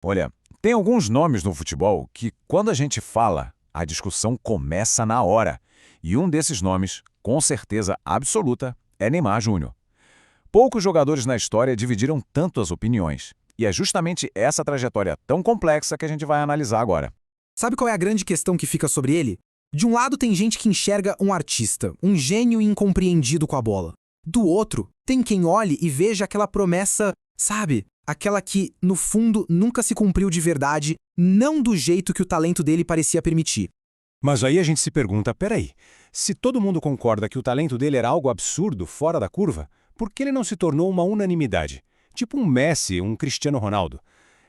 Olha, tem alguns nomes no futebol que, quando a gente fala, a discussão começa na hora. E um desses nomes, com certeza absoluta, é Neymar Júnior. Poucos jogadores na história dividiram tanto as opiniões. E é justamente essa trajetória tão complexa que a gente vai analisar agora. Sabe qual é a grande questão que fica sobre ele? De um lado tem gente que enxerga um artista, um gênio incompreendido com a bola. Do outro, tem quem olhe e veja aquela promessa, sabe? Aquela que, no fundo, nunca se cumpriu de verdade, não do jeito que o talento dele parecia permitir. Mas aí a gente se pergunta, peraí, se todo mundo concorda que o talento dele era algo absurdo, fora da curva, por que ele não se tornou uma unanimidade? Tipo um Messi, um Cristiano Ronaldo?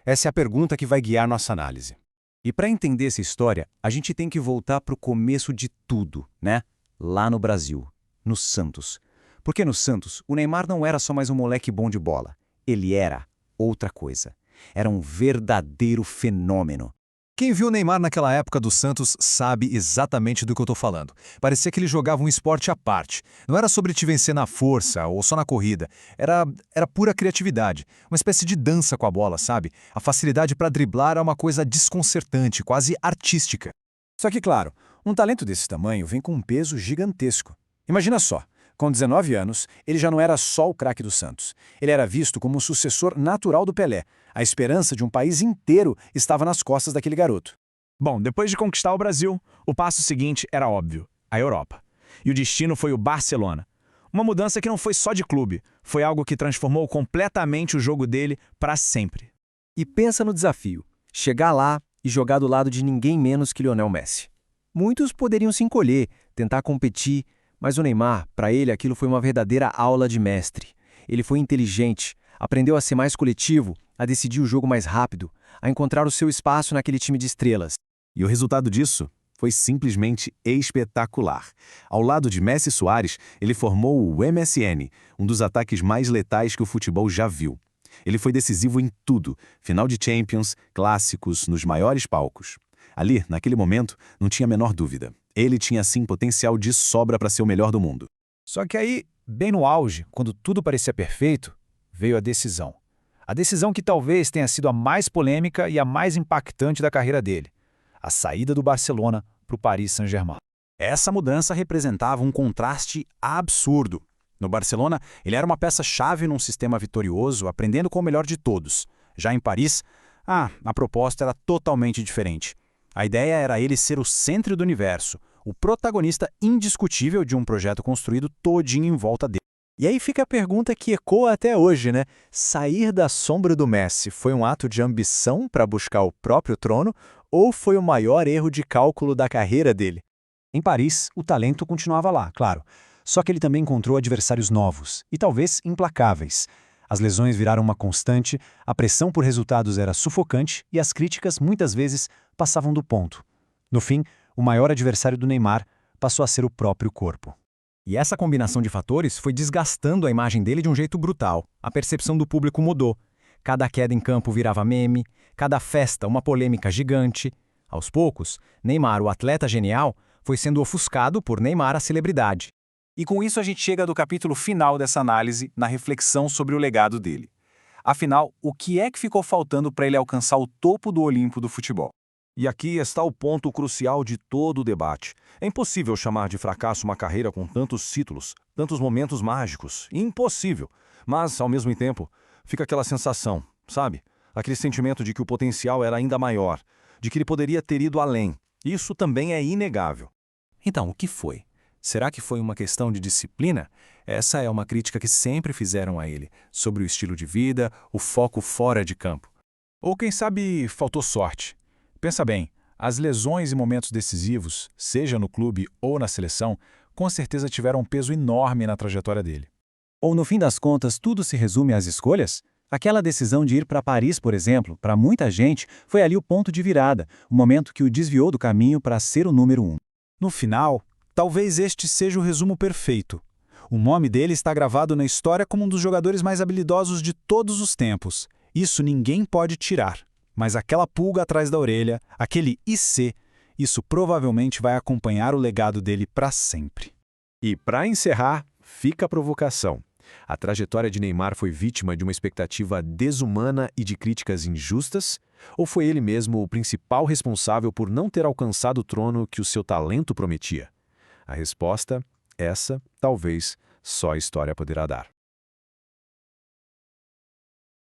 Essa é a pergunta que vai guiar nossa análise. E para entender essa história, a gente tem que voltar para o começo de tudo, né? Lá no Brasil, no Santos. Porque no Santos, o Neymar não era só mais um moleque bom de bola. Ele era outra coisa. Era um verdadeiro fenômeno. Quem viu o Neymar naquela época do Santos sabe exatamente do que eu tô falando. Parecia que ele jogava um esporte à parte. Não era sobre te vencer na força ou só na corrida. Era pura criatividade. Uma espécie de dança com a bola, sabe? A facilidade para driblar é uma coisa desconcertante, quase artística. Só que, claro, um talento desse tamanho vem com um peso gigantesco. Imagina só, com 19 anos, ele já não era só o craque do Santos. Ele era visto como o sucessor natural do Pelé. A esperança de um país inteiro estava nas costas daquele garoto. Bom, depois de conquistar o Brasil, o passo seguinte era óbvio, a Europa. E o destino foi o Barcelona. Uma mudança que não foi só de clube, foi algo que transformou completamente o jogo dele para sempre. E pensa no desafio, chegar lá e jogar do lado de ninguém menos que Lionel Messi. Muitos poderiam se encolher, tentar competir, mas o Neymar, para ele, aquilo foi uma verdadeira aula de mestre. Ele foi inteligente, aprendeu a ser mais coletivo, a decidir o jogo mais rápido, a encontrar o seu espaço naquele time de estrelas. E o resultado disso foi simplesmente espetacular. Ao lado de Messi e Suárez, ele formou o MSN, um dos ataques mais letais que o futebol já viu. Ele foi decisivo em tudo, final de Champions, clássicos, nos maiores palcos. Ali, naquele momento, não tinha a menor dúvida. Ele tinha, sim, potencial de sobra para ser o melhor do mundo. Só que aí, bem no auge, quando tudo parecia perfeito, veio a decisão. A decisão que talvez tenha sido a mais polêmica e a mais impactante da carreira dele. A saída do Barcelona para o Paris Saint-Germain. Essa mudança representava um contraste absurdo. No Barcelona, ele era uma peça-chave num sistema vitorioso, aprendendo com o melhor de todos. Já em Paris, a proposta era totalmente diferente. A ideia era ele ser o centro do universo, o protagonista indiscutível de um projeto construído todinho em volta dele. E aí fica a pergunta que ecoa até hoje, né? Sair da sombra do Messi foi um ato de ambição para buscar o próprio trono ou foi o maior erro de cálculo da carreira dele? Em Paris, o talento continuava lá, claro. Só que ele também encontrou adversários novos e talvez implacáveis. As lesões viraram uma constante, a pressão por resultados era sufocante e as críticas, muitas vezes, passavam do ponto. No fim, o maior adversário do Neymar passou a ser o próprio corpo. E essa combinação de fatores foi desgastando a imagem dele de um jeito brutal. A percepção do público mudou. Cada queda em campo virava meme, cada festa uma polêmica gigante. Aos poucos, Neymar, o atleta genial, foi sendo ofuscado por Neymar, a celebridade. E com isso a gente chega do capítulo final dessa análise, na reflexão sobre o legado dele. Afinal, o que é que ficou faltando para ele alcançar o topo do Olimpo do futebol? E aqui está o ponto crucial de todo o debate. É impossível chamar de fracasso uma carreira com tantos títulos, tantos momentos mágicos. Impossível. Mas, ao mesmo tempo, fica aquela sensação, sabe? Aquele sentimento de que o potencial era ainda maior, de que ele poderia ter ido além. Isso também é inegável. Então, o que foi? Será que foi uma questão de disciplina? Essa é uma crítica que sempre fizeram a ele, sobre o estilo de vida, o foco fora de campo. Ou quem sabe faltou sorte. Pensa bem, as lesões e momentos decisivos, seja no clube ou na seleção, com certeza tiveram um peso enorme na trajetória dele. Ou no fim das contas, tudo se resume às escolhas? Aquela decisão de ir para Paris, por exemplo, para muita gente, foi ali o ponto de virada, o momento que o desviou do caminho para ser o número 1. No final, talvez este seja o resumo perfeito. O nome dele está gravado na história como um dos jogadores mais habilidosos de todos os tempos. Isso ninguém pode tirar. Mas aquela pulga atrás da orelha, aquele IC, isso provavelmente vai acompanhar o legado dele para sempre. E para encerrar, fica a provocação. A trajetória de Neymar foi vítima de uma expectativa desumana e de críticas injustas? Ou foi ele mesmo o principal responsável por não ter alcançado o trono que o seu talento prometia? A resposta, essa, talvez, só a história poderá dar.